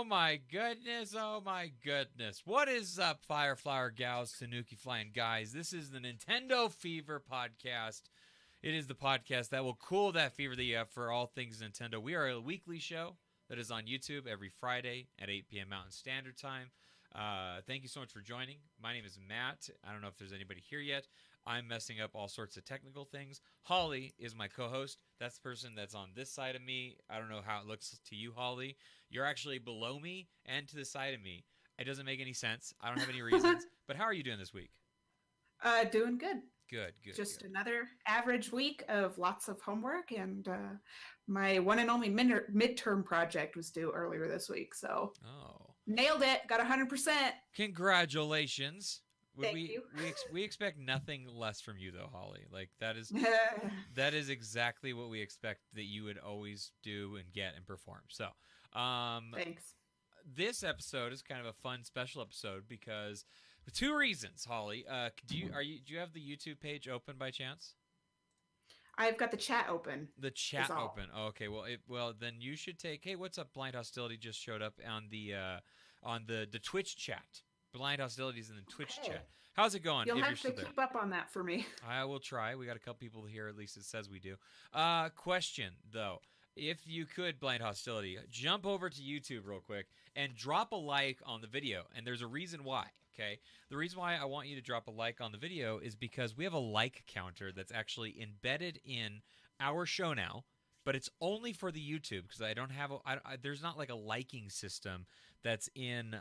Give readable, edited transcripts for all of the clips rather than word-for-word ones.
my goodness. Oh my goodness. What is up, Fireflower gals, Tanuki flying guys? This is the Nintendo Fever podcast. It is the podcast that will cool that fever that you have for all things Nintendo. We are a weekly show that is on YouTube every Friday at 8 p.m. Mountain Standard Time. Thank you so much for joining. My name is Matt. I don't know if there's anybody here yet. I'm messing up all sorts of technical things. Holly is my co-host. That's the person that's on this side of me. I don't know how it looks to you, Holly. You're actually below me and to the side of me. It doesn't make any sense. I don't have any reasons. But how are you doing this week? Doing good. Good. Just another average week of lots of homework, and my one and only midterm project was due earlier this week, so nailed it. Got 100%. Congratulations. Thank you. We expect nothing less from you, though, Holly. Like that is exactly what we expect that you would always do and get and perform. So, thanks. This episode is kind of a fun special episode because for two reasons, Holly. Do you have the YouTube page open by chance? I've got the chat open. The chat open. Oh, okay. Well, then you should take. Hey, what's up? Blind Hostility just showed up on the Twitch chat. Blind Hostilities in the Twitch chat. How's it going? You'll have to keep up on that for me. I will try. We got a couple people here. At least it says we do. Question though. If you could, Blind Hostility, jump over to YouTube real quick and drop a like on the video. And there's a reason why, okay? The reason why I want you to drop a like on the video is because we have a like counter that's actually embedded in our show now, but it's only for the YouTube because I don't have there's not like a liking system that's in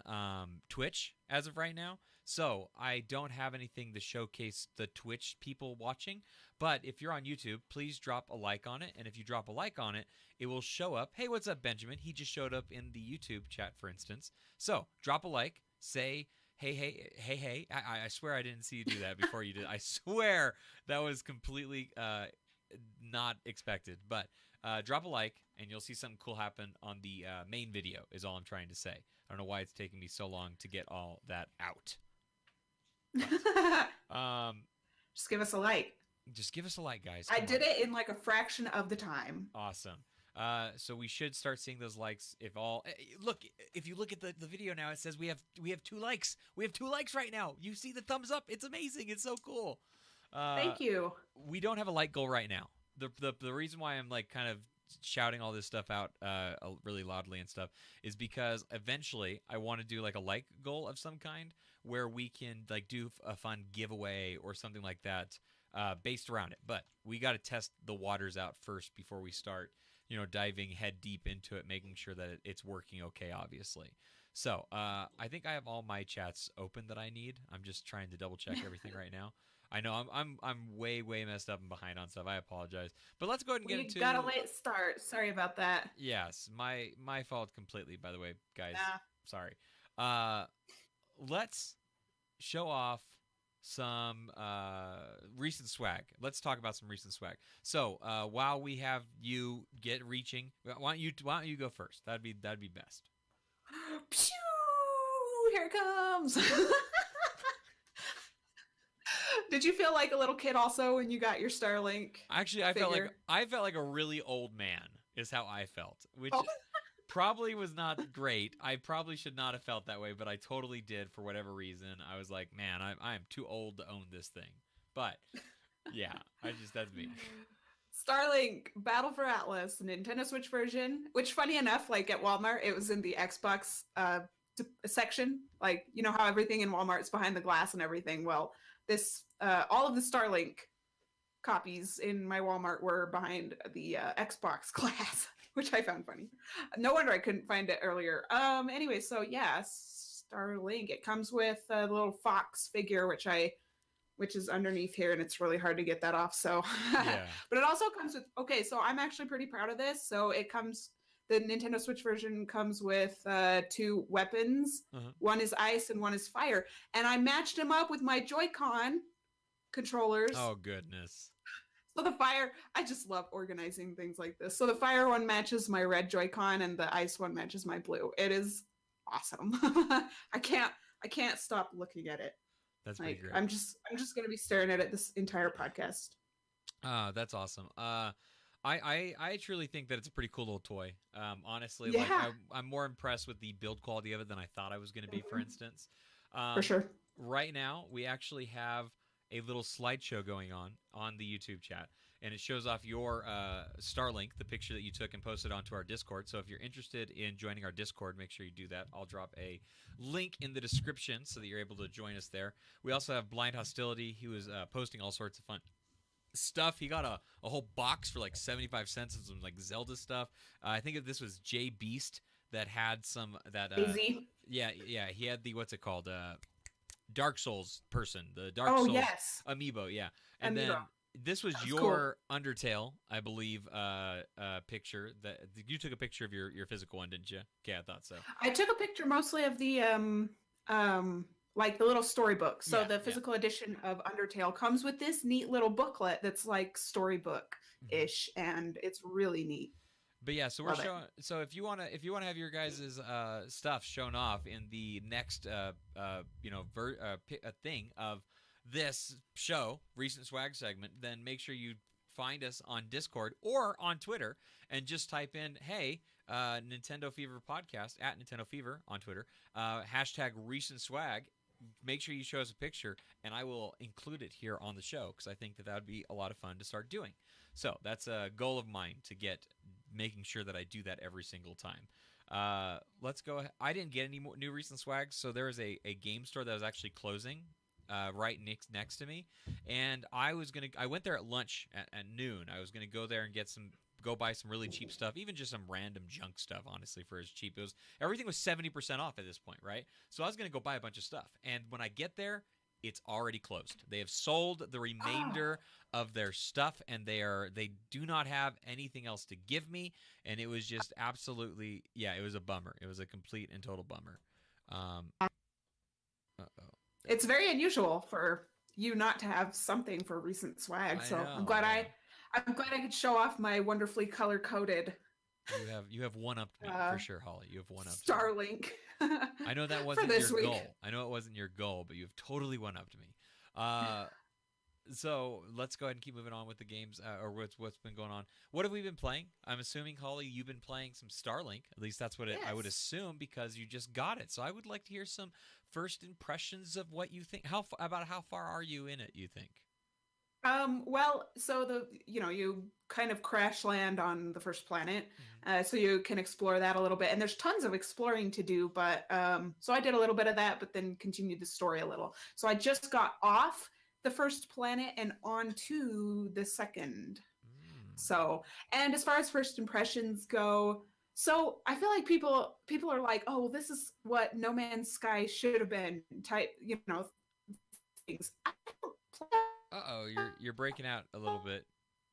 Twitch as of right now. So I don't have anything to showcase the Twitch people watching. But if you're on YouTube, please drop a like on it. And if you drop a like on it, it will show up. Hey, what's up, Benjamin? He just showed up in the YouTube chat, for instance. So drop a like. Say, hey. I swear I didn't see you do that before you did. I swear that was completely not expected. But drop a like, and you'll see something cool happen on the main video is all I'm trying to say. I don't know why it's taking me so long to get all that out. But, just give us a like. Just give us a like, guys. I did it in like a fraction of the time. Awesome. So we should start seeing those likes. If you look at the video now, it says we have 2 likes. We have 2 likes right now. You see the thumbs up. It's amazing. It's so cool. Thank you. We don't have a like goal right now. The reason why I'm like kind of shouting all this stuff out really loudly and stuff is because eventually I want to do like a like goal of some kind where we can like do a fun giveaway or something like that based around it. But we got to test the waters out first before we start, diving head deep into it, making sure that it's working okay, obviously. So I think I have all my chats open that I need. I'm just trying to double check everything right now. I know I'm way messed up and behind on stuff. I apologize. But let's go ahead and get into. You got a late start. Sorry about that. Yes, my fault completely. By the way, guys. Nah. Sorry. Let's show off some recent swag. Let's talk about some recent swag. So while we have you reaching, why don't you go first? That'd be best. Pew! Here it comes. Did you feel like a little kid also when you got your Starlink? Actually, I felt like a really old man is how I felt, which probably was not great. I probably should not have felt that way, but I totally did for whatever reason. I was like, man, I'm too old to own this thing. But yeah, that's me. Starlink Battle for Atlas, Nintendo Switch version, which funny enough, like at Walmart, it was in the Xbox section. Like, you know how everything in Walmart is behind the glass and everything. Well, this all of the Starlink copies in my Walmart were behind the Xbox glass, which I found funny. No wonder I couldn't find it earlier. Anyway, so yeah, Starlink. It comes with a little fox figure, which is underneath here, and it's really hard to get that off. So, yeah. But it also comes with. Okay, so I'm actually pretty proud of this. So it comes. The Nintendo Switch version comes with 2 weapons. Uh-huh. One is ice and one is fire. And I matched them up with my Joy-Con controllers. Oh, goodness. So the fire, I just love organizing things like this. So the fire one matches my red Joy-Con and the ice one matches my blue. It is awesome. I can't stop looking at it. That's pretty great. I'm just going to be staring at it this entire podcast. That's awesome. I truly think that it's a pretty cool little toy. Honestly, like Yeah, I'm more impressed with the build quality of it than I thought I was going to be. For mhm, instance, for um, sure. right now we actually have a little slideshow going on the YouTube chat, and it shows off your Starlink, the picture that you took and posted onto our Discord. So if you're interested in joining our Discord, make sure you do that. I'll drop a link in the description so that you're able to join us there. We also have Blind Hostility. He was posting all sorts of fun stuff. He got a whole box for like 75 cents of some like Zelda stuff. I think this was Jay Beast that had some that Easy. yeah, he had the what's it called Dark Souls person, the Dark Oh Souls yes, amiibo, yeah. And then Amiibo. this was That's cool. your Undertale, I believe, picture that you took a picture of your physical one, didn't you? Okay, I thought so. I took a picture mostly of the like the little storybook. So Yeah, the yeah. physical edition of Undertale comes with this neat little booklet that's like storybook Mhm. ish, and it's really neat. But yeah, so we're Love it. showing. So if you wanna have your guys' stuff shown off in the next thing of this show, recent swag segment, then make sure you find us on Discord or on Twitter and just type in hey. Nintendo Fever podcast at Nintendo Fever on Twitter. Hashtag recent swag. Make sure you show us a picture, and I will include it here on the show because I think that would be a lot of fun to start doing. So that's a goal of mine to get making sure that I do that every single time. Let's go. I didn't get any new recent swags, so there was a game store that was actually closing right next to me, and I went there at lunch at noon. I was gonna go there and go buy some really cheap stuff, even just some random junk stuff. Honestly, for as cheap it was, everything was 70% off at this point, right? So I was gonna go buy a bunch of stuff, and when I get there, it's already closed. They have sold the Oh, remainder of their stuff, and they do not have anything else to give me. And it was just absolutely, yeah, it was a bummer. It was a complete and total bummer. Um, uh-oh. it's very unusual for you not to have something for recent swag. I So know, yeah. I'm glad I could show off my wonderfully color coded You have one upped me uh, for sure, Holly. You have one upped me. Starlink I know that for wasn't your this week. goal. I know it wasn't your goal, but you've totally one upped me. Uh, so let's go ahead and keep moving on with the games or what's been going on. What have we been playing? I'm assuming, Holly, you've been playing some Starlink. At least that's what I would Yes. assume because you just got it. So I would like to hear some first impressions of what you think. About how far are you in it? You think? Well, so you kind of crash land on the first planet, Mhm. so you can explore that a little bit, and there's tons of exploring to do. But so I did a little bit of that, but then continued the story a little. So I just got off the first planet and onto the second. Mm. So, and as far as first impressions go, so I feel like people are like, oh, this is what No Man's Sky should have been. Type, things. I don't play Uh-oh, you're breaking out a little bit.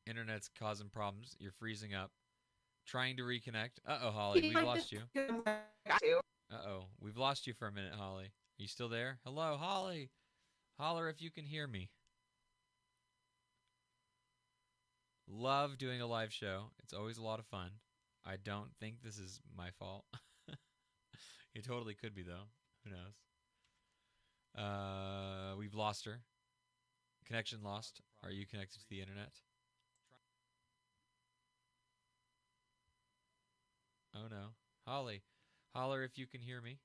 Internet's causing problems. You're freezing up. Trying to reconnect. Uh-oh, Holly, we've like this. lost you. I do. Uh-oh, we've lost you for a minute, Holly. Are you still there? Hello, Holly. Holler if you can hear me. Love doing a live show. It's always a lot of fun. I don't think this is my fault. It totally could be though. Who knows? We've lost her. Connection lost. Are you connected to the internet? Oh no. Holly, holler if you can hear me.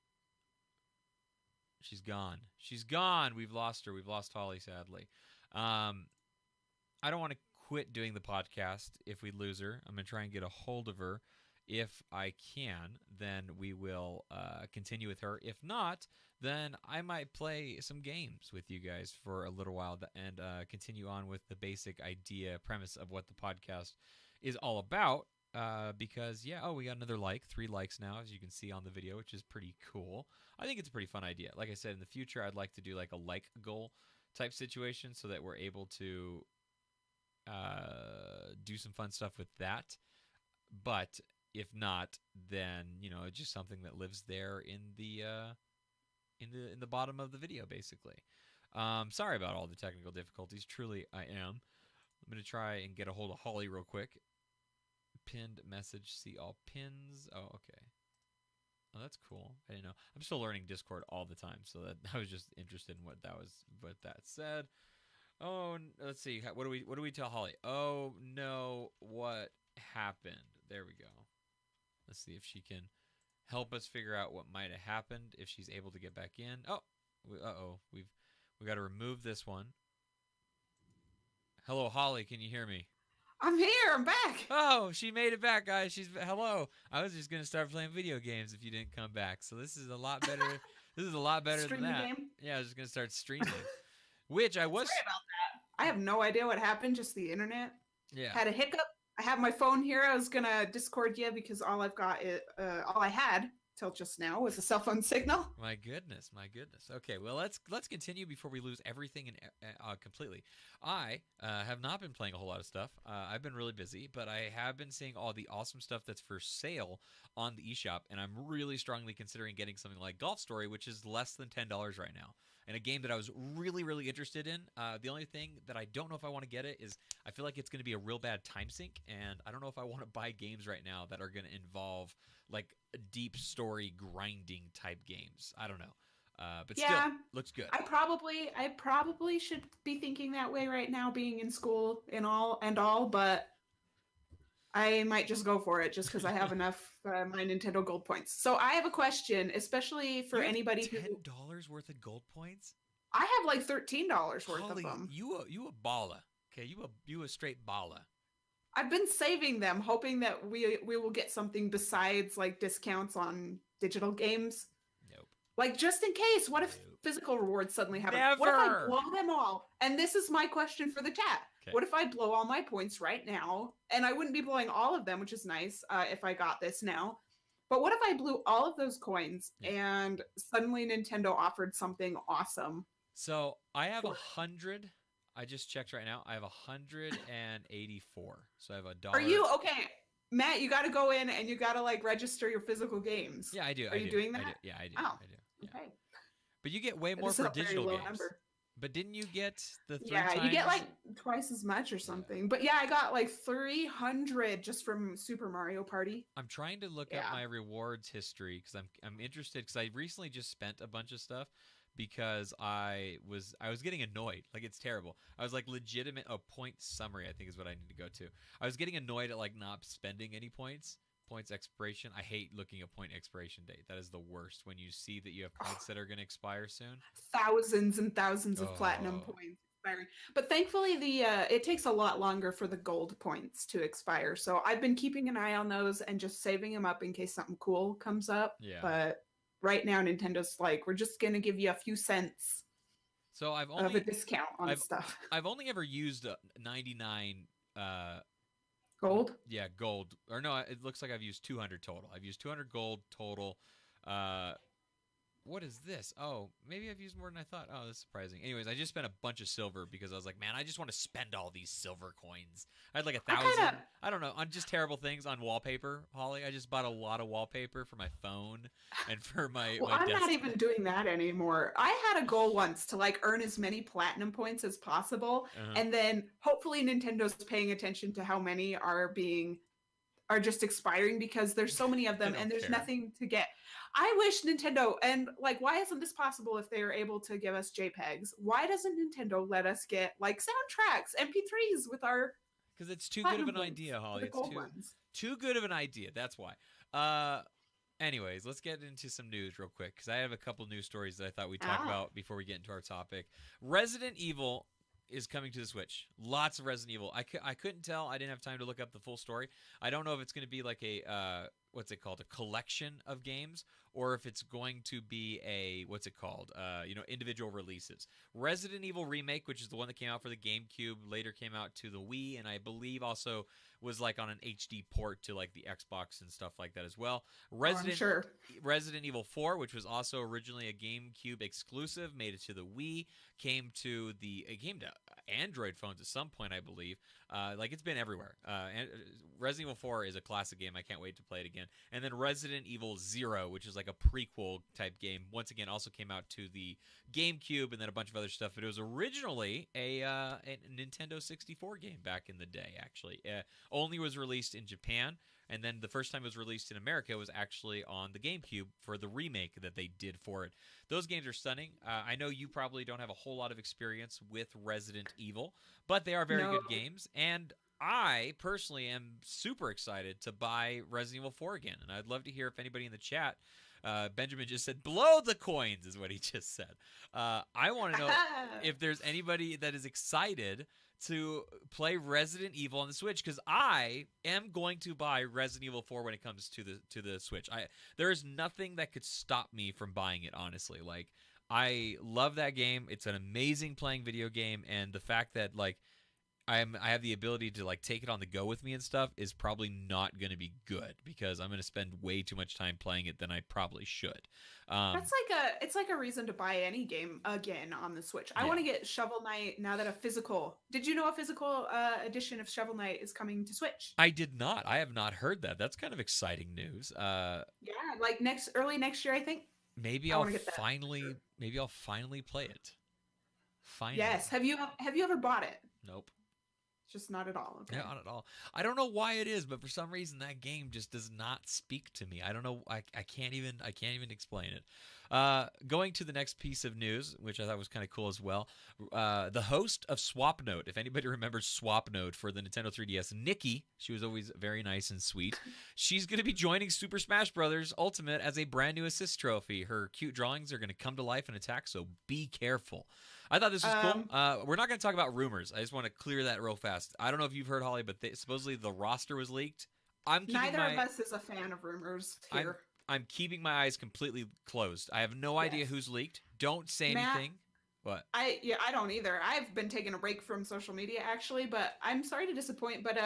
She's gone. She's gone. We've lost her. We've lost Holly, sadly. Um, I don't want to quit doing the podcast if we lose her. I'm going to try and get a hold of her. If I can, then we will continue with her. If not, then I might play some games with you guys for a little while and continue on with the basic idea, premise of what the podcast is all about. Because, yeah, we got another 3 likes now, as you can see on the video, which is pretty cool. I think it's a pretty fun idea. Like I said, in the future, I'd like to do like a goal type situation so that we're able to do some fun stuff with that. But if not, then it's just something that lives there in the bottom of the video, basically. Sorry about all the technical difficulties. Truly, I am. I'm gonna try and get a hold of Holly real quick. Pinned message. See all pins. Oh, okay. Oh, that's cool. I didn't know. I'm still learning Discord all the time, so that I was just interested in what that said. Oh, let's see. What do we tell Holly? Oh no, what happened? There we go. Let's see if she can help us figure out what might have happened if she's able to get back in. Oh, we got to remove this one. Hello, Holly. Can you hear me? I'm here. I'm back. Oh, she made it back, guys. Hello. I was just gonna start playing video games if you didn't come back. So this is a lot better. This is a lot better than that. Game? Yeah, I was just gonna start streaming, which I was. Sorry about that. I have no idea what happened. Just the internet. Yeah. Had a hiccup. I have my phone here. I was gonna Discord you because all I've got is all I had till just now was a cell phone signal. My goodness, my goodness. Okay, well let's continue before we lose everything completely. I have not been playing a whole lot of stuff. I've been really busy, but I have been seeing all the awesome stuff that's for sale on the eShop, and I'm really strongly considering getting something like Golf Story, which is less than $10 right now. And a game that I was really interested in. The only thing that I don't know if I want to get it is I feel like it's going to be a real bad time sink, and I don't know if I want to buy games right now that are going to involve like deep story grinding type games. I don't know. But Yeah. still, looks good. I probably should be thinking that way right now, being in school and all, but I might just go for it just because I have enough my Nintendo Gold points. So I have a question, especially for You have anybody who $10 worth of gold points. I have like $13 worth Holly, of them. you a baller. Okay, you a straight baller. I've been saving them, hoping that we will get something besides like discounts on digital games. Nope. Like just in case, what if Nope. physical rewards suddenly happen? Never. What if I blow them all? And this is my question for the chat. Okay. What if I blow all my points right now? And I wouldn't be blowing all of them, which is nice if I got this now. But what if I blew all of those coins and suddenly Nintendo offered something awesome? So I have 100. I just checked right now. I have 184. So I have $1. Are you okay, Matt? You got to go in and you got to like register your physical games. Yeah, I do. Are you doing that? Yeah, I do. Oh, I do. Yeah. okay. But you get way That more is for a very digital low games. number. But didn't you get the 3 Yeah, times? you get like twice as much or something. But yeah, I got like 300 just from Super Mario Party. I'm trying to look up my rewards history because I'm interested because I recently just spent a bunch of stuff because I was getting annoyed. Like it's terrible. I was like legitimate point summary I think is what I need to go to. I was getting annoyed at like not spending any points. Points expiration. I hate looking at point expiration date. That is the worst when you see that you have points that are going to expire soon. Thousands and thousands of platinum points expiring. But thankfully it takes a lot longer for the gold points to expire. So I've been keeping an eye on those and just saving them up in case something cool comes up. Yeah. But right now Nintendo's like, we're just going to give you a few cents. So of a discount on stuff. I've only ever used 99 gold? Yeah, gold. Or no, it looks like I've used 200 total. I've used 200 gold total. What is this? Oh, maybe I've used more than I thought. Oh, that's surprising. Anyways, I just spent a bunch of silver because I was like, man, I just want to spend all these silver coins. I had like 1,000. I don't know, on just terrible things on wallpaper, Holly. I just bought a lot of wallpaper for my phone and for my Well, my I'm desktop. not even doing that anymore. I had a goal once to like earn as many platinum points as possible. And then hopefully Nintendo's paying attention to how many are just expiring because there's so many of them and there's nothing to get. I wish Nintendo, and like, why isn't this possible if they are able to give us JPEGs? Why doesn't Nintendo let us get like soundtracks, MP3s with our? Because it's too good of an idea, Holly. It's too good of an idea. That's why. Anyways, let's get into some news real quick because I have a couple news stories that I thought we'd talk about before we get into our topic. Resident Evil is coming to the Switch. Lots of Resident Evil. I couldn't tell. I didn't have time to look up the full story. I don't know if it's going to be like a what's it called, a collection of games, or if it's going to be a what's it called, individual releases. Resident Evil Remake, which is the one that came out for the GameCube, later came out to the Wii, and I believe also was like on an HD port to like the Xbox and stuff like that as well. Resident Evil 4, which was also originally a GameCube exclusive, made it to the Wii, came to Android phones at some point, I believe. Like it's been everywhere. And Resident Evil 4 is a classic game. I can't wait to play it again. And then Resident Evil 0, which is like a prequel type game, once again also came out to the GameCube and then a bunch of other stuff. But it was originally a Nintendo 64 game back in the day, actually. Only was released in Japan. And then the first time it was released in America was actually on the GameCube for the remake that they did for it. Those games are stunning. I know you probably don't have a whole lot of experience with Resident Evil, but they are very No. good games. And I personally am super excited to buy Resident Evil 4 again. And I'd love to hear if anybody in the chat, Benjamin just said, blow the coins is what he just said. I want to know if there's anybody that is excited to play Resident Evil on the Switch, because I am going to buy Resident Evil 4 when it comes to the Switch. There is nothing that could stop me from buying it, honestly. Like, I love that game. It's an amazing playing video game, and the fact that like I have the ability to like take it on the go with me and stuff is probably not going to be good, because I'm going to spend way too much time playing it than I probably should. It's like a reason to buy any game again on the Switch. I Yeah. want to get Shovel Knight now that a physical. Did you know a physical edition of Shovel Knight is coming to Switch? I did not. I have not heard that. That's kind of exciting news. Yeah, like early next year, I think. Maybe I I'll wanna get that. finally play it. Finally. Yes. Have you ever bought it? Nope. Just not at all. Okay. Yeah, not at all. I don't know why it is, but for some reason that game just does not speak to me. I don't know. I can't even explain it. Going to the next piece of news, which I thought was kind of cool as well. The host of Swapnote, if anybody remembers Swapnote for the Nintendo 3DS, Nikki, she was always very nice and sweet. She's going to be joining Super Smash Bros. Ultimate as a brand new assist trophy. Her cute drawings are going to come to life and attack, so be careful. I thought this was cool. We're not going to talk about rumors. I just want to clear that real fast. I don't know if you've heard, Holly, but supposedly the roster was leaked. Neither of us is a fan of rumors here. I'm keeping my eyes completely closed. I have no idea who's leaked. Don't say Matt, anything. What? I don't either. I've been taking a break from social media actually, but I'm sorry to disappoint. But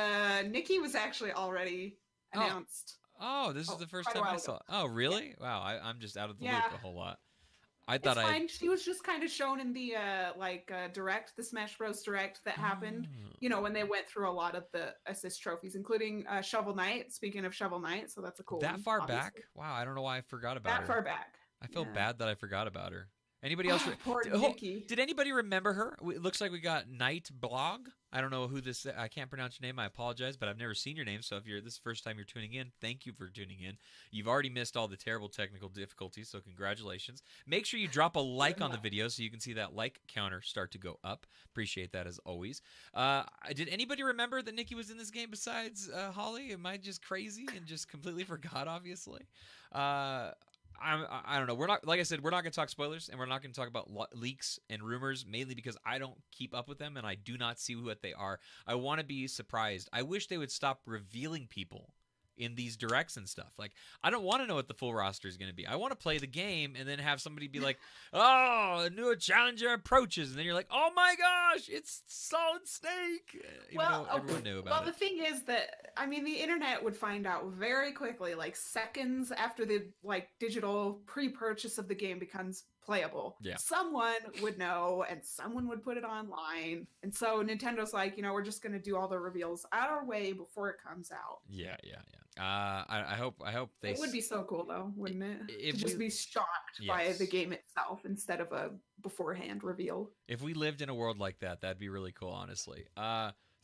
Nikki was actually already announced. Oh, this is the first quite a time I while saw. ago. Oh, really? Wow, I'm just out of the Yeah. loop a whole lot. I thought It's fine. She was just kind of shown in the direct, the Smash Bros. Direct that happened. You know, when they went through a lot of the assist trophies, including Shovel Knight. Speaking of Shovel Knight, so that's a cool that one, far obviously. back. Wow, I don't know why I forgot about her. That far back. I feel Yeah. bad that I forgot about her. Anybody else? Poor Oh, Nikki. did anybody remember her? It looks like we got Night Blog. I don't know who this. I can't pronounce your name. I apologize, but I've never seen your name. So if this is the first time you're tuning in, thank you for tuning in. You've already missed all the terrible technical difficulties, so congratulations. Make sure you drop a like on the video so you can see that like counter start to go up. Appreciate that as always. Did anybody remember that Nikki was in this game besides Holly? Am I just crazy and just completely forgot? Obviously. I don't know. We're not, like I said, we're not going to talk spoilers, and we're not going to talk about leaks and rumors, mainly because I don't keep up with them and I do not see what they are. I want to be surprised. I wish they would stop revealing people in these directs and stuff. Like, I don't want to know what the full roster is going to be. I want to play the game and then have somebody be like, "Oh, a new challenger approaches," and then you're like, "Oh my gosh, it's Solid Snake!" Even though everyone knew about it. The thing is that the internet would find out very quickly, like seconds after the digital pre-purchase of the game becomes playable. Yeah. Someone would know, and someone would put it online, and so Nintendo's like, we're just going to do all the reveals our way before it comes out. Yeah. I hope they. It would be so cool, though, wouldn't it? If to just we- be shocked by the game itself instead of a beforehand reveal. If we lived in a world like that, that'd be really cool, honestly.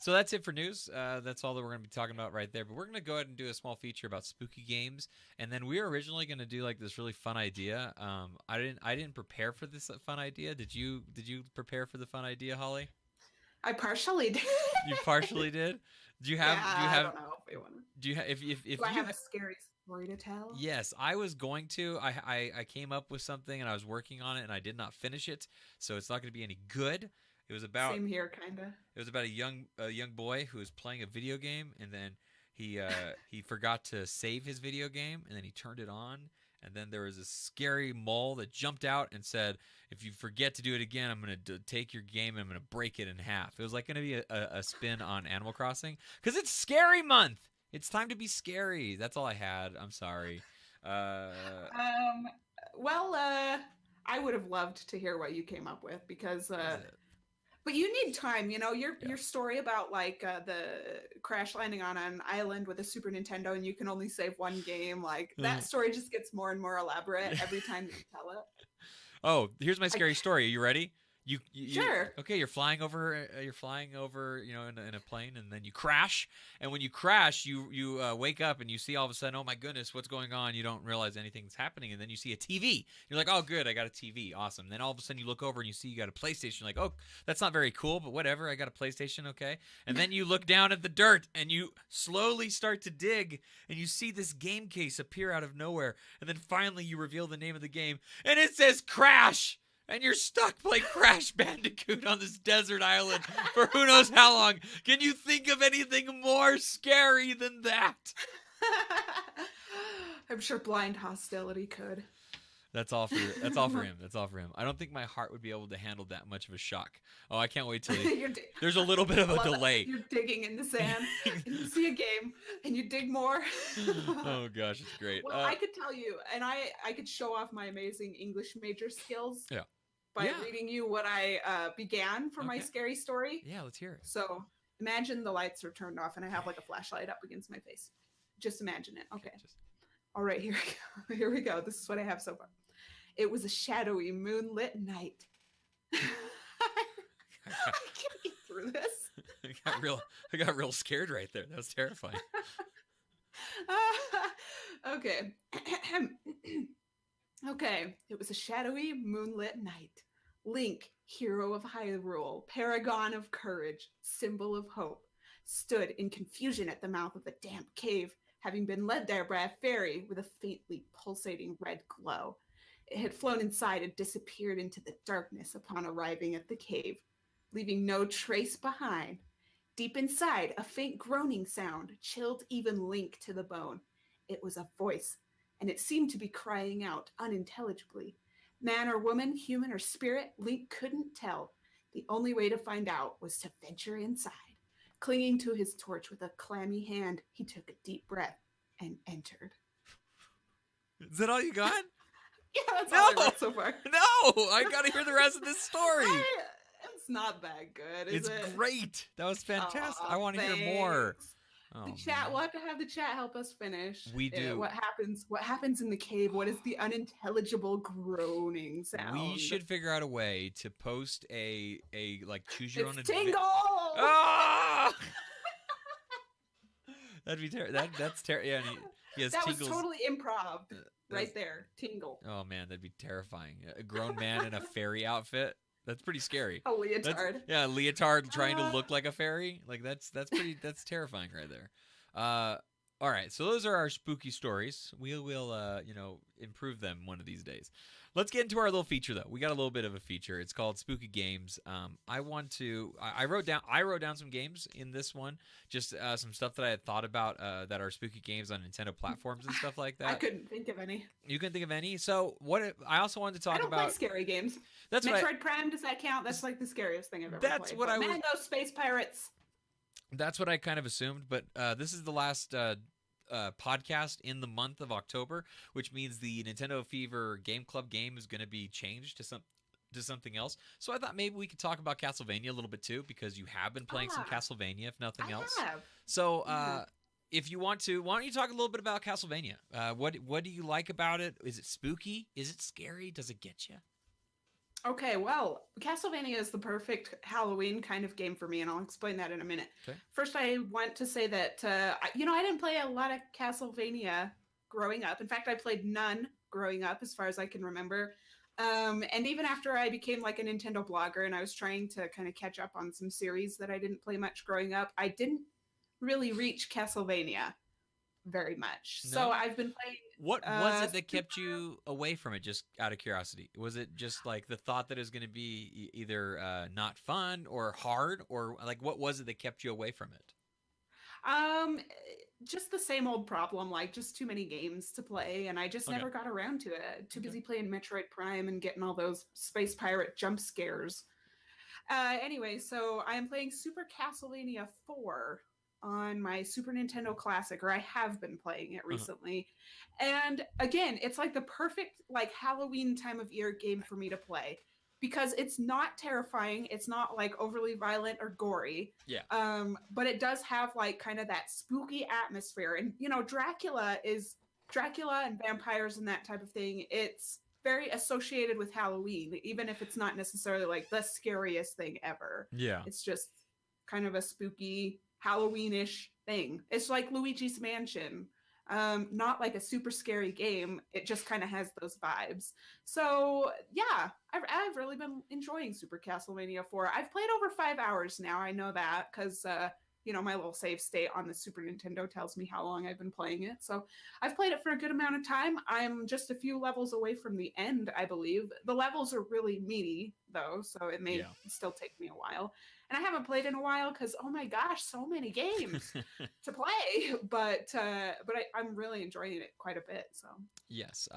So that's it for news. That's all that we're going to be talking about right there. But we're going to go ahead and do a small feature about spooky games. And then we were originally going to do like this really fun idea. I didn't prepare for this fun idea. Did you prepare for the fun idea, Holly? I partially did. You partially did. Do you have? I don't know if we want to. Do you have? If Do I have a scary story to tell? Yes, I was going to. I came up with something and I was working on it and I did not finish it, so it's not going to be any good. It was about Same here, kinda. It was about a young boy who was playing a video game and then he forgot to save his video game and then he turned it on and then there was a scary mole that jumped out and said, "If you forget to do it again, I'm going to take your game and I'm going to break it in half." It was like going to be a spin on Animal Crossing because it's scary month. It's time to be scary. That's all I had. I'm sorry. Well, I would have loved to hear what you came up with because but you need time, your story about the crash landing on an island with a Super Nintendo and you can only save one game, that story just gets more and more elaborate every time that you tell it. Oh, here's my scary story. Are you ready? Sure. Okay, you're flying over. In a plane, and then you crash. And when you crash, you wake up and you see all of a sudden, oh my goodness, what's going on? You don't realize anything's happening, and then you see a TV. You're like, oh good, I got a TV, awesome. Then all of a sudden you look over and you see you got a PlayStation. You're like, oh, that's not very cool, but whatever, I got a PlayStation, okay. And then you look down at the dirt and you slowly start to dig, and you see this game case appear out of nowhere, and then finally you reveal the name of the game, and it says Crash. And you're stuck playing Crash Bandicoot on this desert island for who knows how long. Can you think of anything more scary than that? I'm sure Blind Hostility could. That's all for him. That's all for him. I don't think my heart would be able to handle that much of a shock. Oh, I can't wait till there's a little bit of a delay. You're digging in the sand, and you see a game, and you dig more. Oh gosh, it's great. Well, I could tell you, and I could show off my amazing English major skills. Yeah. By reading you what I began for my scary story. Yeah, let's hear it. So imagine the lights are turned off and I have like a flashlight up against my face. Just imagine it. Okay. All right, here we go. Here we go. This is what I have so far. It was a shadowy, moonlit night. I can't get through this. I got real scared right there. That was terrifying. Okay. Okay, it was a shadowy, moonlit night. Link, hero of Hyrule, paragon of courage, symbol of hope, stood in confusion at the mouth of a damp cave, having been led there by a fairy with a faintly pulsating red glow. It had flown inside and disappeared into the darkness upon arriving at the cave, leaving no trace behind. Deep inside, a faint groaning sound chilled even Link to the bone. It was a voice, and it seemed to be crying out unintelligibly. Man or woman, human or spirit, Link couldn't tell. The only way to find out was to venture inside. Clinging to his torch with a clammy hand, he took a deep breath and entered. Is that all you got? Yeah, that's all I wrote so far. No, I gotta hear the rest of this story. It's not that good, is it? It's great. That was fantastic. Aw, I want to hear more. Oh, the chat, we'll have to have the chat help us finish. We do. What happens in the cave? What is the unintelligible groaning sound? We should figure out a way to post a like choose your own Tingle! Ah! That'd be terrible. That's terrible. Yeah, he has that tingles. Was totally improv. Right there. Tingle. Oh man, that'd be terrifying. A grown man in a fairy outfit. That's pretty scary. A leotard. A leotard trying to look like a fairy. Like that's terrifying right there. All right, so those are our spooky stories. We will improve them one of these days. Let's get into our little feature though. We got a little bit of a feature. It's called Spooky Games. I wrote down some games in this one, just some stuff that I had thought about that are spooky games on Nintendo platforms and stuff like that. I couldn't think of any. You couldn't think of any? So I also wanted to talk about. I don't play scary games. That's Metroid Prime, does that count? That's like the scariest thing I've ever played. That's what I was. Man, those space pirates. That's what I kind of assumed, but this is the last podcast in the month of October, which means the Nintendo Fever Game Club game is going to be changed to something else. So I thought maybe we could talk about Castlevania a little bit too, because you have been playing some Castlevania, if nothing else. I have. So if you want to, why don't you talk a little bit about Castlevania? What do you like about it? Is it spooky? Is it scary? Does it get you? Okay, well, Castlevania is the perfect Halloween kind of game for me, and I'll explain that in a minute. Okay. First, I want to say that, I didn't play a lot of Castlevania growing up. In fact, I played none growing up, as far as I can remember. And even after I became like a Nintendo blogger and I was trying to kind of catch up on some series that I didn't play much growing up, I didn't really reach Castlevania very much. No. So I've been playing. What was it that kept you away from it, just out of curiosity? Was it just like the thought that it was going to be either not fun or hard, or like what was it that kept you away from it? Just the same old problem, like just too many games to play, and I just never got around to it. Too busy playing Metroid Prime and getting all those space pirate jump scares. Anyway, so I am playing Super Castlevania 4 on my Super Nintendo Classic, or I have been playing it recently. And again, it's like the perfect like Halloween time of year game for me to play, because it's not terrifying, it's not like overly violent or gory. Yeah. But it does have like kind of that spooky atmosphere. And Dracula and vampires and that type of thing. It's very associated with Halloween, even if it's not necessarily like the scariest thing ever. Yeah. It's just kind of a spooky Halloweenish thing. It's like Luigi's Mansion. Not like a super scary game. It just kind of has those vibes. So yeah, I've really been enjoying Super Castlevania 4. I've played over 5 hours now. I know that because you know, my little save state on the Super Nintendo tells me how long I've been playing it. So I've played it for a good amount of time. I'm just a few levels away from the end, I believe. The levels are really meaty, though, so it may still take me a while. And I haven't played in a while because, oh my gosh, so many games to play. But I'm really enjoying it quite a bit. So Yes.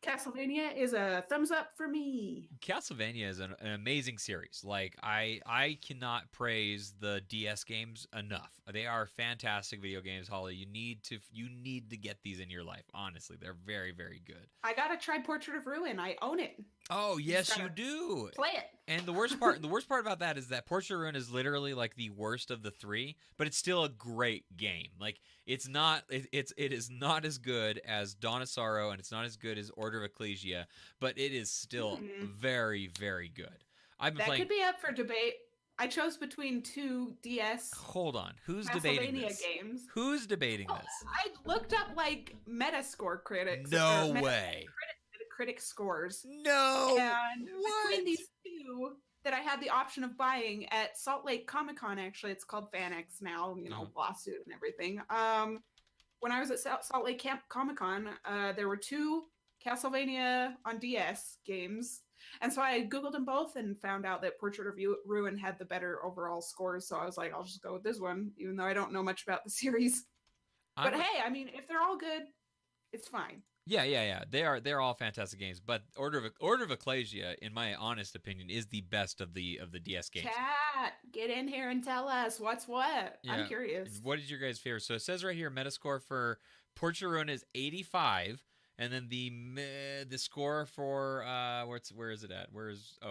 Castlevania is a thumbs up for me. Castlevania is an amazing series. Like I cannot praise the DS games enough. They are fantastic video games, Holly. You need to get these in your life. Honestly, they're very, very good. I gotta try Portrait of Ruin. I own it. Oh yes, you do. Play it. And the worst part about that is that Portrait of Ruin is literally like the worst of the three, but it's still a great game. Like it is not as good as Dawn of Sorrow, and it's not as good as Order of Ecclesia, but it is still very, very good. That could be up for debate. I chose between two DS. Hold on, who's debating this? Games. Who's debating this? I looked up like Metascore critics. No way. Critic scores. No. And between these two that I had the option of buying at Salt Lake Comic Con, actually, it's called FanX now, you know, lawsuit and everything. When I was at Salt Lake Comic Con, there were two Castlevania on DS games. And so I Googled them both and found out that Portrait of Ruin had the better overall scores. So I was like, I'll just go with this one, even though I don't know much about the series. But hey, I mean, if they're all good, it's fine. Yeah. They're all fantastic games, but Order of Ecclesia, in my honest opinion, is the best of the DS games. Chat, get in here and tell us what's what. Yeah. I'm curious. What is your guys' favorite? So it says right here, Metascore for Portrait of Ruin is 85, and then the score for where is it at?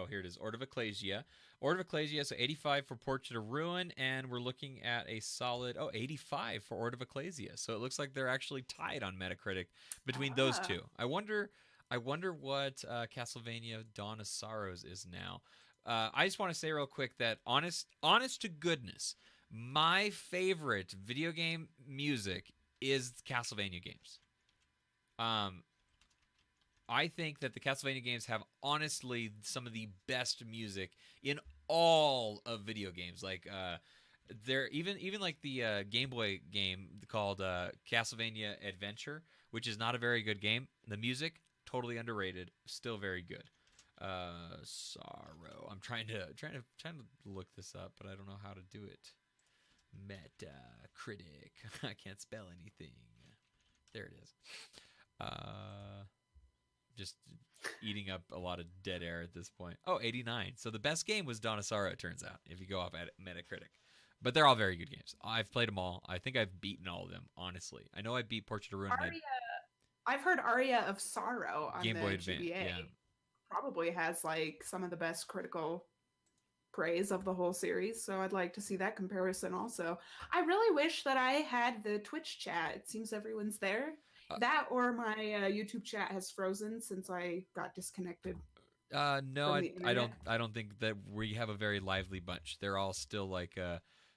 Here it is. Order of Ecclesia. Order of Ecclesia, so 85 for Portrait of Ruin, and we're looking at a solid 85 for Order of Ecclesia. So it looks like they're actually tied on Metacritic between those two. I wonder what Castlevania Dawn of Sorrows is now. I just want to say real quick that honest to goodness, my favorite video game music is Castlevania games. I think that the Castlevania games have honestly some of the best music in all of video games. Like they're even like the Game Boy game called Castlevania Adventure, which is not a very good game. The music totally underrated, still very good. Sorrow. I'm trying to look this up, but I don't know how to do it. Metacritic. I can't spell anything. There it is. Just eating up a lot of dead air at this point. 89. So the best game was Dawn of Sorrow, it turns out, if you go off at Metacritic. But they're all very good games. I've played them all. I think I've beaten all of them, honestly. I know I beat Portrait of Ruin. I've heard Aria of Sorrow on Game the Boy Advance. GBA. Probably has like some of the best critical praise of the whole series, so I'd like to see that comparison also. I really wish that I had the Twitch chat. It seems everyone's there. That or my YouTube chat has frozen since I got disconnected. No, I don't think that we have a very lively bunch. They're all still like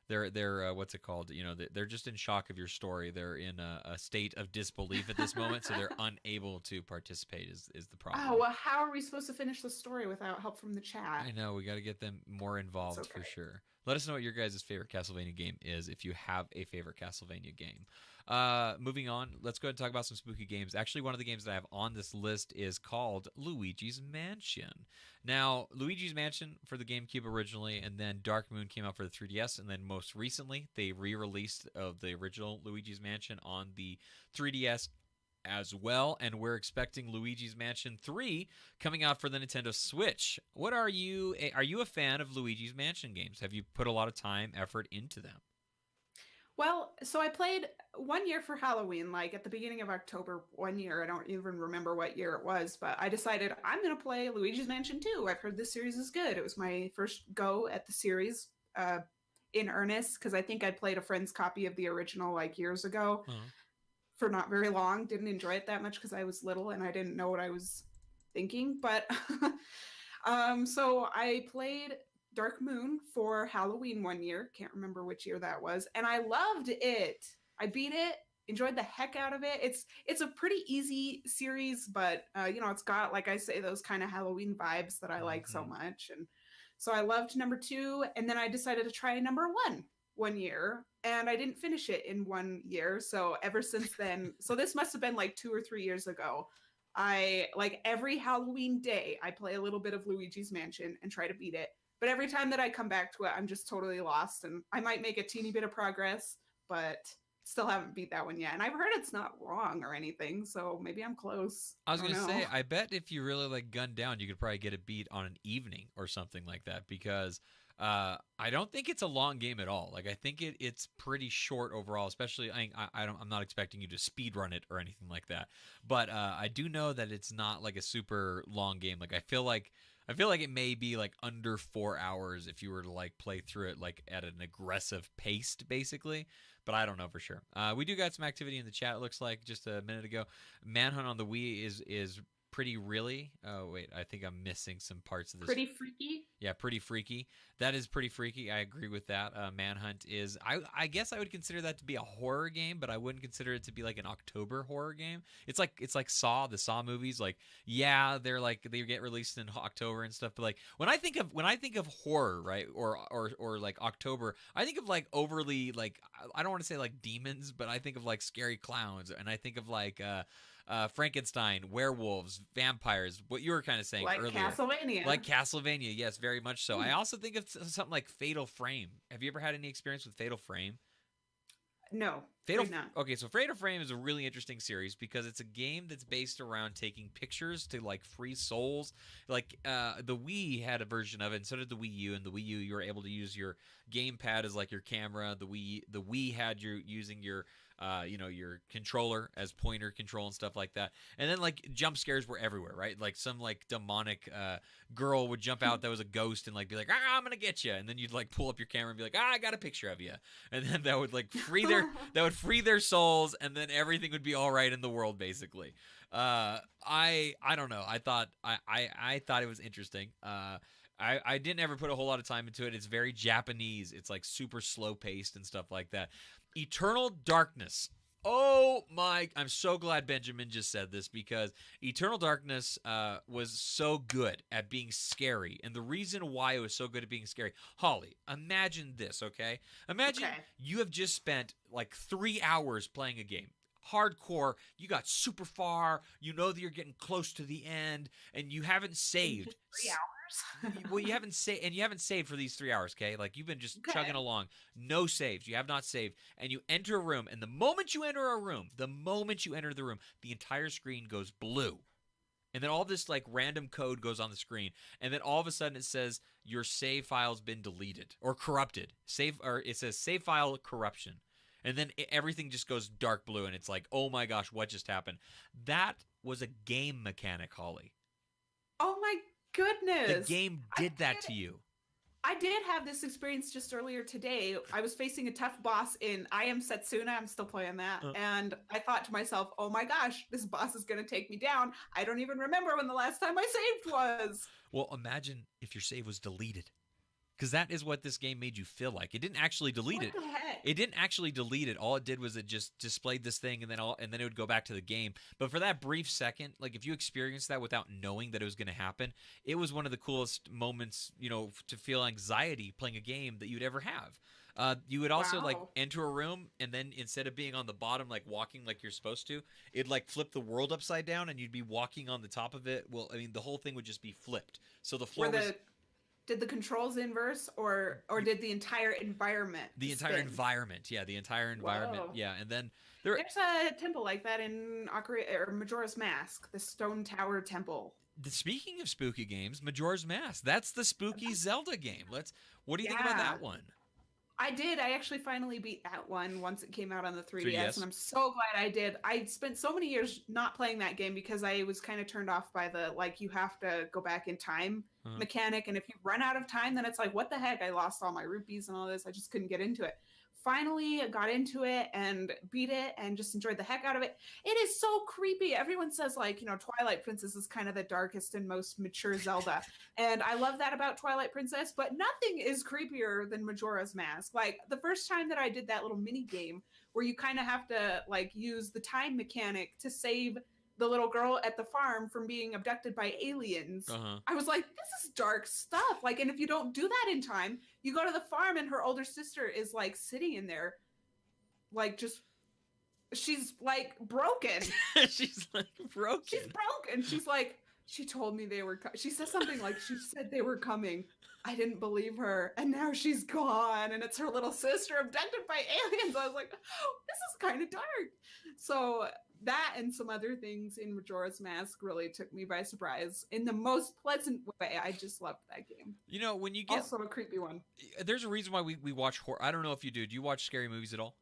they're what's it called? You know, they're just in shock of your story. They're in a state of disbelief at this moment, so they're unable to participate. Is the problem? Oh well, how are we supposed to finish the story without help from the chat? I know we got to get them more involved for sure. Let us know what your guys' favorite Castlevania game is if you have a favorite Castlevania game. Moving on, let's go ahead and talk about some spooky games. Actually, one of the games that I have on this list is called Luigi's Mansion. Now, Luigi's Mansion for the GameCube originally, and then Dark Moon came out for the 3DS, and then most recently, they re-released of the original Luigi's Mansion on the 3DS as well, and we're expecting Luigi's Mansion 3 coming out for the Nintendo Switch. What are you a fan of Luigi's Mansion games? Have you put a lot of time, effort into them? Well, so I played 1 year for Halloween, like at the beginning of October 1 year. I don't even remember what year it was, but I decided I'm going to play Luigi's Mansion 2. I've heard this series is good. It was my first go at the series in earnest, because I think I played a friend's copy of the original like years ago for not very long. Didn't enjoy it that much because I was little and I didn't know what I was thinking. But so I played Dark Moon for Halloween one year. Can't remember which year that was, and I loved it. I beat it, enjoyed the heck out of it. It's a pretty easy series, but you know, it's got, like I say, those kind of Halloween vibes that I like so much. And so I loved number two, and then I decided to try number one year, and I didn't finish it in 1 year. So ever since then, so this must have been like 2 or 3 years ago. I like every Halloween day, I play a little bit of Luigi's Mansion and try to beat it. But every time that I come back to it, I'm just totally lost, and I might make a teeny bit of progress, but still haven't beat that one yet. And I've heard it's not long or anything, so maybe I'm close. I was don't gonna know. say, I bet if you really like gunned down, you could probably get it beat on an evening or something like that. Because I don't think it's a long game at all. Like I think it's pretty short overall. Especially, I'm not expecting you to speed run it or anything like that. But I do know that it's not like a super long game. Like I feel like it may be like under 4 hours if you were to like play through it like at an aggressive pace, basically. But I don't know for sure. We do got some activity in the chat. It looks like just a minute ago. Manhunt on the Wii is pretty really. Oh wait, I think I'm missing some parts of this. Pretty freaky. Yeah, pretty freaky. That is pretty freaky. I agree with that. Manhunt is. I guess I would consider that to be a horror game, but I wouldn't consider it to be like an October horror game. It's like Saw, the Saw movies. Like, yeah, they get released in October and stuff. But like when I think of horror, right, or like October, I think of like overly like I don't want to say like demons, but I think of like scary clowns, and I think of like Frankenstein, werewolves, vampires. What you were kind of saying like earlier, Castlevania. like Castlevania. Yes, very much so. I also think of something like Fatal Frame. Have you ever had any experience with Fatal Frame? No, not. Okay, so Fatal Frame is a really interesting series because it's a game that's based around taking pictures to like free souls. Like the Wii had a version of it, and so did the Wii U. And the Wii U, you were able to use your gamepad as like your camera. The Wii had you using your your controller as pointer control and stuff like that. And then like jump scares were everywhere, right? Like some like demonic girl would jump out that was a ghost and like be like, I'm gonna get you. And then you'd like pull up your camera and be like, I got a picture of you. And then that would like free their souls, and then everything would be all right in the world, basically. I don't know. I thought it was interesting. I didn't ever put a whole lot of time into it. It's very Japanese. It's like super slow paced and stuff like that. Eternal Darkness. Oh my, I'm so glad Benjamin just said this, because Eternal Darkness was so good at being scary. And the reason why it was so good at being scary, Holly, imagine this, okay? Imagine you have just spent like 3 hours playing a game. Hardcore, you got super far, you know that you're getting close to the end, and you haven't saved. 3 hours? Well, you haven't saved for these 3 hours, okay? Like, you've been just chugging along. No saves. You have not saved. And you enter a room, and the moment you enter the room, the entire screen goes blue. And then all this, like, random code goes on the screen. And then all of a sudden it says, your save file's been deleted or corrupted. It says save file corruption. And then everything just goes dark blue, and it's like, oh my gosh, what just happened? That was a game mechanic, Holly. Oh my goodness. The game did that to you. I did have this experience just earlier today. I was facing a tough boss in I Am Setsuna. I'm still playing that. And I thought to myself, oh my gosh, this boss is going to take me down. I don't even remember when the last time I saved was. Well, imagine if your save was deleted. Because that is what this game made you feel like. It didn't actually delete it. What the heck? It didn't actually delete it. All it did was it just displayed this thing, and then it would go back to the game. But for that brief second, like if you experienced that without knowing that it was going to happen, it was one of the coolest moments, to feel anxiety playing a game that you'd ever have. You would also like enter a room, and then instead of being on the bottom, like walking like you're supposed to, it'd like flip the world upside down, and you'd be walking on the top of it. Well, I mean, the whole thing would just be flipped. So the floor was. Did the controls inverse, or did the entire environment The entire environment, yeah, the entire environment, Whoa. yeah. And then there's a temple like that in Majora's Mask, the Stone Tower Temple. Speaking of spooky games, Majora's Mask, that's the spooky Zelda game. What do you think about that one? I did. I actually finally beat that one once it came out on the 3DS, and I'm so glad I did. I spent so many years not playing that game because I was kind of turned off by the, like, you have to go back in time mechanic, and if you run out of time, then it's like, what the heck? I lost all my rupees and all this. I just couldn't get into it. finally got into it and beat it and just enjoyed the heck out of it. It is so creepy. Everyone says, like, you know, Twilight Princess is kind of the darkest and most mature Zelda. And I love that about Twilight Princess, but nothing is creepier than Majora's Mask. Like, the first time that I did that little mini game where you kind of have to, like, use the time mechanic to save the little girl at the farm from being abducted by aliens. I was like, this is dark stuff. Like, and if you don't do that in time, you go to the farm and her older sister is like sitting in there, like, just, she's like broken. She's like broken. She's broken. She's like, she told me they were, she said something like, she said they were coming. I didn't believe her. And now she's gone. And it's her little sister abducted by aliens. I was like, oh, this is kind of dark. So that and some other things in Majora's Mask really took me by surprise in the most pleasant way. I just loved that game. You know, when you get... Also a creepy one. There's a reason why we watch horror. I don't know if you do. Do you watch scary movies at all?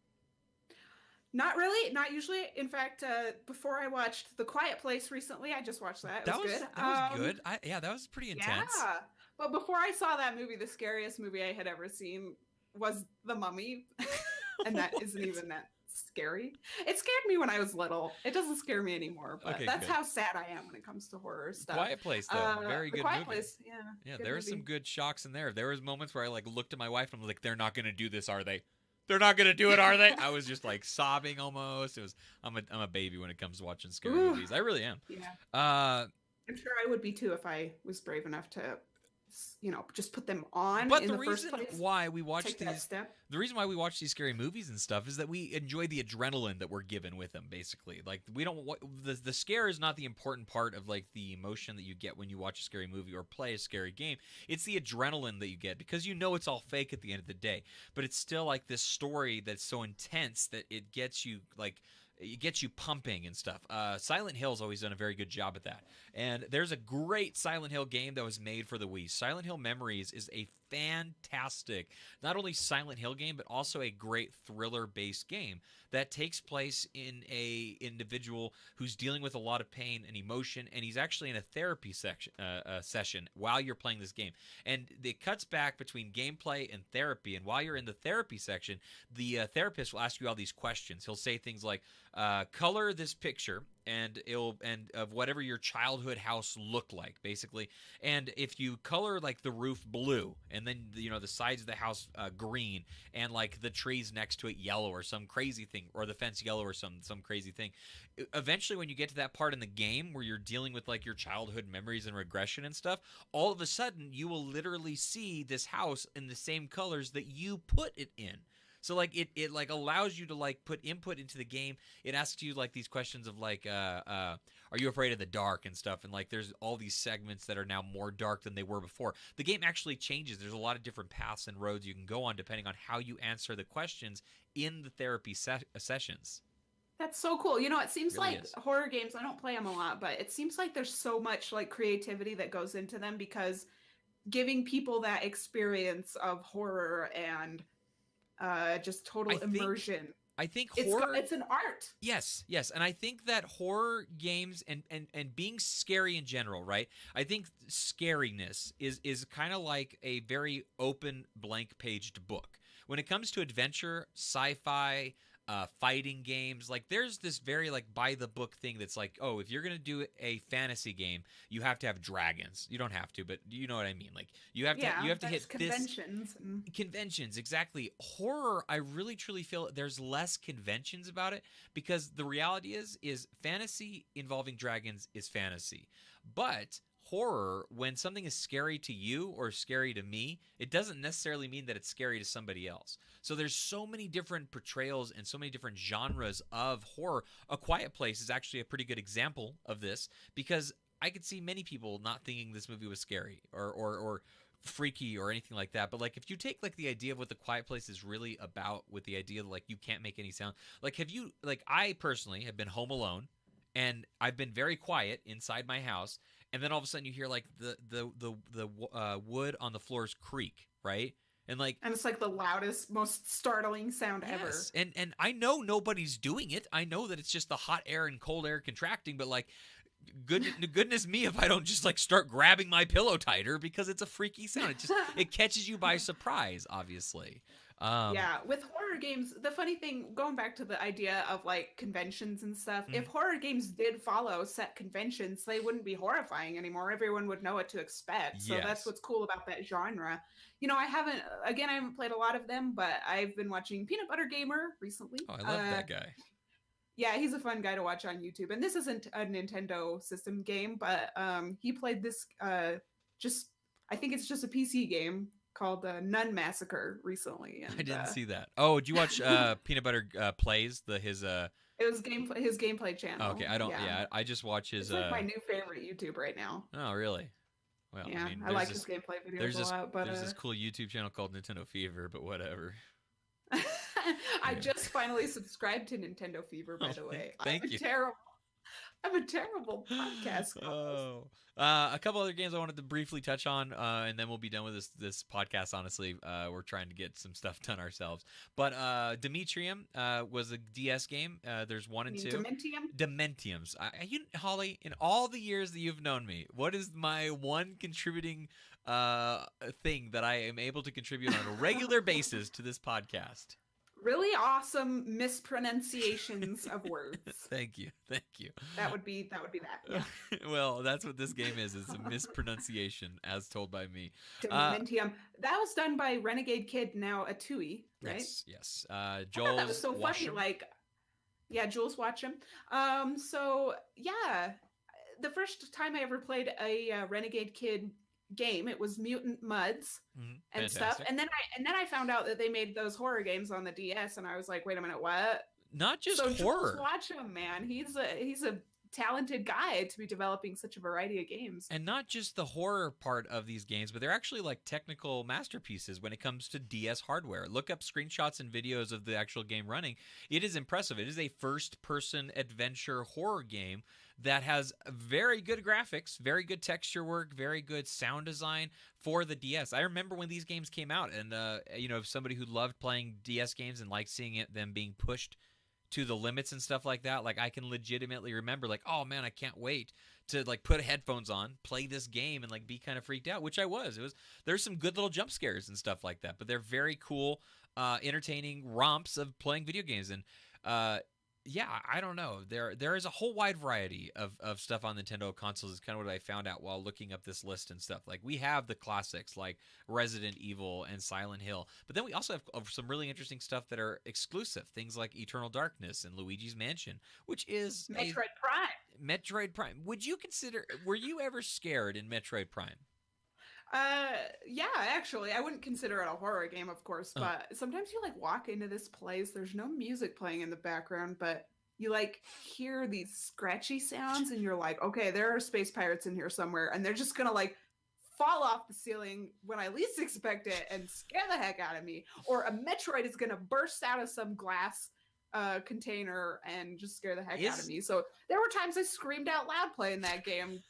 Not really. Not usually. In fact, before I watched The Quiet Place recently, I just watched that. It was good. That was good. Yeah, that was pretty intense. Yeah. But before I saw that movie, the scariest movie I had ever seen was The Mummy. And that isn't even that scary. It scared me when I was little. It doesn't scare me anymore, but Okay, that's good. how sad I am when it comes to horror stuff. Quiet Place, though. Very The good Quiet movie. Place, yeah. Yeah, good there was movie. some good shocks in there. There was moments where I like looked at my wife and I'm like, they're not going to do this, are they? They're not going to do it, are they? I was just like sobbing almost. It was I'm a baby when it comes to watching scary Ooh. movies. I really am. Yeah. Uh I'm sure I would be too if I was brave enough to, you know, just put them on but in the the first reason place. why we watch Take that these step. the reason why we watch these scary movies and stuff is that we enjoy the adrenaline that we're given with them, basically. Like, we don't the scare is not the important part of like the emotion that you get when you watch a scary movie or play a scary game. It's the adrenaline that you get because you know it's all fake at the end of the day, but it's still like this story that's so intense that it gets you pumping and stuff. Silent Hill's always done a very good job at that. And there's a great Silent Hill game that was made for the Wii. Silent Hill Memories is a fantastic, not only Silent Hill game, but also a great thriller-based game that takes place in a individual who's dealing with a lot of pain and emotion, and he's actually in a therapy session while you're playing this game. And it cuts back between gameplay and therapy, and while you're in the therapy section, the therapist will ask you all these questions. He'll say things like, color this picture and of whatever your childhood house looked like, basically. And if you color like the roof blue and then the sides of the house green and like the trees next to it yellow or some crazy thing, or the fence yellow or some crazy thing, eventually when you get to that part in the game where you're dealing with like your childhood memories and regression and stuff, all of a sudden you will literally see this house in the same colors that you put it in. So like it like allows you to like put input into the game. It asks you like these questions of like are you afraid of the dark and stuff, and like there's all these segments that are now more dark than they were before. The game actually changes. There's a lot of different paths and roads you can go on depending on how you answer the questions in the therapy sessions. That's so cool. You know, it seems Really like is. horror games, I don't play them a lot, but it seems like there's so much like creativity that goes into them because giving people that experience of horror and just total immersion. I think horror... It's an art. Yes, and I think that horror games and being scary in general, right? I think scariness is kind of like a very open, blank-paged book. When it comes to adventure, sci-fi, fighting games, like there's this very like by the book thing that's like, oh, if you're gonna do a fantasy game, you have to have dragons. You don't have to, but you know what I mean. Like you have to hit conventions. Conventions, exactly. Horror, I really truly feel there's less conventions about it because the reality is fantasy involving dragons is fantasy, but horror, when something is scary to you or scary to me, it doesn't necessarily mean that it's scary to somebody else. So there's so many different portrayals and so many different genres of horror. A Quiet Place is actually a pretty good example of this because I could see many people not thinking this movie was scary or freaky or anything like that. But like if you take like the idea of what The Quiet Place is really about, with the idea that like you can't make any sound, like I personally have been home alone and I've been very quiet inside my house, and then all of a sudden you hear like the wood on the floors creak, right? And it's like the loudest, most startling sound ever. And I know nobody's doing it. I know that it's just the hot air and cold air contracting, but like goodness me if I don't just like start grabbing my pillow tighter because it's a freaky sound. It catches you by surprise, obviously. Yeah, with horror games, the funny thing, going back to the idea of like conventions and stuff, if Mhm. horror games did follow set conventions, they wouldn't be horrifying anymore. Everyone would know what to expect. So that's Yes. what's cool about that genre. I haven't played a lot of them, but I've been watching Peanut Butter Gamer recently. Oh, I love that guy. Yeah, he's a fun guy to watch on YouTube. And this isn't a Nintendo system game, but he played this just I think it's just a PC game called Nun Massacre recently, I and didn't see that. Oh, did you watch Peanut Butter Plays his it was his gameplay oh, channel. okay, I don't Yeah, yeah, I just watch his it's like my new favorite YouTube right now. oh, really? Well, I Yeah, mean, I like his gameplay videos a lot, but there's this cool YouTube channel called Nintendo Fever, but whatever. I Yeah. just finally subscribed to Nintendo Fever, by Oh, the way. thank you. I'm a terrible podcast host. Oh, a couple other games I wanted to briefly touch on, and then we'll be done with this podcast. Honestly, we're trying to get some stuff done ourselves. But Demetrium was a DS game. There's 1 and 2. Dementium? Dementiums. Holly, in all the years that you've known me, what is my one contributing thing that I am able to contribute on a regular basis to this podcast? Really awesome mispronunciations of words. Thank you. That would be that. Yeah. Well, that's what this game is. It's a mispronunciation, as told by me. Dementium. That was done by Renegade Kid, now Atui, right? Yes. I thought Joel. that was so funny. Like, yeah, Jules Watcham. So yeah, the first time I ever played a Renegade Kid game, it was Mutant Muds and stuff. And then I found out that they made those horror games on the DS, and I was like, wait a minute, what? Not just so horror. Jules Watcham, man, he's a talented guy to be developing such a variety of games. And not just the horror part of these games, but they're actually like technical masterpieces when it comes to DS hardware. Look up screenshots and videos of the actual game running. It is impressive. It is a first-person adventure horror game that has very good graphics, very good texture work, very good sound design for the DS. I remember when these games came out, and somebody who loved playing DS games and liked seeing them being pushed to the limits and stuff like that. Like, I can legitimately remember, like, oh man, I can't wait to like put headphones on, play this game, and like be kind of freaked out, which I was. There's some good little jump scares and stuff like that, but they're very cool, entertaining romps of playing video games. And yeah, I don't know. There is a whole wide variety of stuff on Nintendo consoles. Is kind of what I found out while looking up this list and stuff. Like, we have the classics like Resident Evil and Silent Hill, but then we also have some really interesting stuff that are exclusive. Things like Eternal Darkness and Luigi's Mansion, which is Metroid Prime. Metroid Prime. Were you ever scared in Metroid Prime? Yeah, actually, I wouldn't consider it a horror game, of course, but sometimes you like walk into this place, there's no music playing in the background, but you like hear these scratchy sounds, and you're like, okay, there are space pirates in here somewhere, and they're just gonna like fall off the ceiling when I least expect it and scare the heck out of me, or a Metroid is gonna burst out of some glass container and just scare the heck out of me. So there were times I screamed out loud playing that game.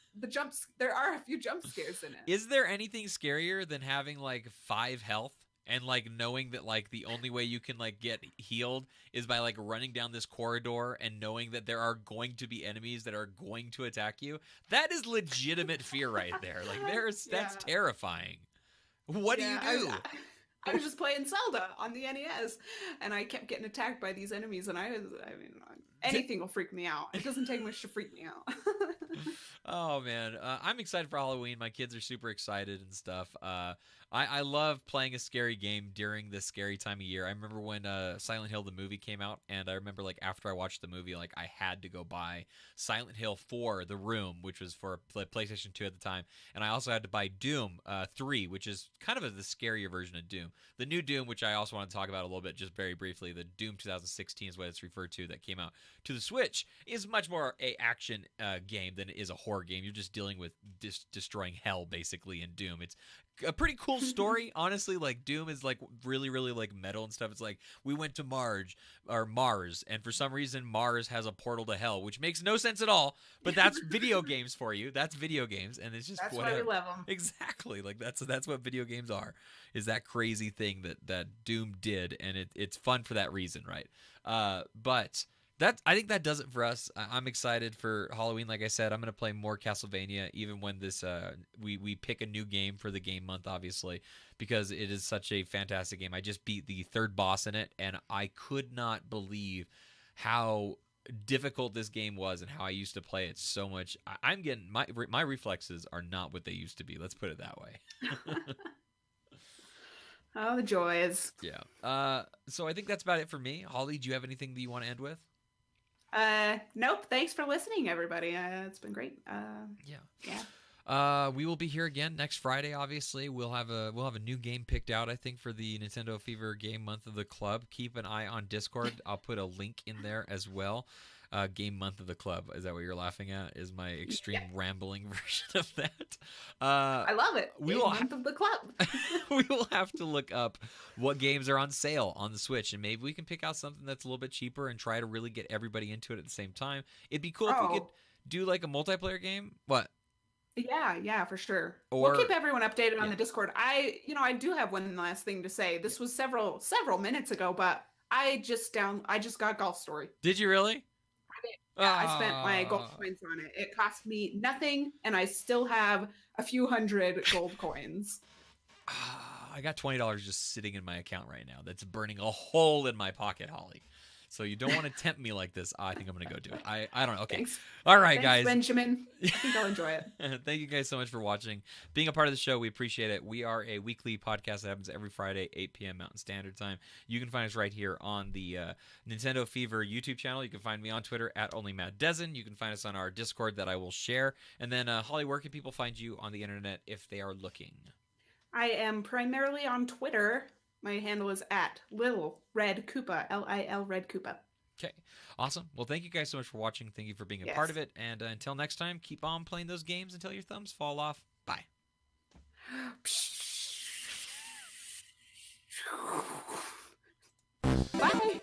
There are a few jump scares in it. Is there anything scarier than having like 5 health and like knowing that like the only way you can like get healed is by like running down this corridor and knowing that there are going to be enemies that are going to attack you? That is legitimate fear right there. Like that's terrifying. What do you do? I was just playing Zelda on the NES, and I kept getting attacked by these enemies, and anything will freak me out. It doesn't take much to freak me out. Oh man, I'm excited for Halloween. My kids are super excited and stuff. I love playing a scary game during this scary time of year. I remember when Silent Hill the movie came out, and I remember like after I watched the movie, like I had to go buy Silent Hill 4: The Room, which was for PlayStation 2 at the time, and I also had to buy Doom 3, which is kind of the scarier version of Doom. The new Doom, which I also want to talk about a little bit, just very briefly, the Doom 2016 is what it's referred to, that came out to the Switch, is much more a action game than it is a horror game. You're just dealing with destroying hell basically in Doom. It's a pretty cool story, honestly. Like, Doom is like really, really like metal and stuff. It's like, we went to Mars, and for some reason Mars has a portal to hell, which makes no sense at all. But that's video games for you. That's video games, and it's just that's whatever. Why we love them. Exactly. Like that's what video games are. Is that crazy thing that Doom did, and it's fun for that reason, right? But I think that does it for us. I'm excited for Halloween. Like I said, I'm gonna play more Castlevania, even when this we pick a new game for the game month, obviously, because it is such a fantastic game. I just beat the third boss in it, and I could not believe how difficult this game was and how I used to play it so much. I'm getting my reflexes are not what they used to be. Let's put it that way. Oh, the joys. Yeah. So I think that's about it for me. Holly, do you have anything that you want to end with? Nope. Thanks for listening, everybody. It's been great. Yeah. We will be here again next Friday. Obviously, we'll have a new game picked out. I think for the Nintendo Fever Game Month of the Club. Keep an eye on Discord. I'll put a link in there as well. Game Month of the Club. Is that what you're laughing at? Is my extreme rambling version of that? I love it. Game Month of the Club. We will have to look up what games are on sale on the Switch, and maybe we can pick out something that's a little bit cheaper and try to really get everybody into it at the same time. It'd be cool if we could do like a multiplayer game. What? Yeah, for sure. We'll keep everyone updated on the Discord. I do have one last thing to say. This was several minutes ago, but I just got Golf Story. Did you really? Yeah, I spent my gold coins on it. It cost me nothing, and I still have a few hundred gold coins. I got $20 just sitting in my account right now. That's burning a hole in my pocket, Holly. So you don't want to tempt me like this. I think I'm going to go do it. I don't know. Okay. Thanks. All right, Thanks, guys. Benjamin. I think I'll enjoy it. Thank you guys so much for watching. Being a part of the show, we appreciate it. We are a weekly podcast that happens every Friday, 8 p.m. Mountain Standard Time. You can find us right here on the Nintendo Fever YouTube channel. You can find me on Twitter at OnlyMattDezen. You can find us on our Discord that I will share. And then, Holly, where can people find you on the internet if they are looking? I am primarily on Twitter. My handle is at Lil Red Koopa, Lil Red Koopa. Okay, awesome. Well, thank you guys so much for watching. Thank you for being a part of it. And until next time, keep on playing those games until your thumbs fall off. Bye. Bye.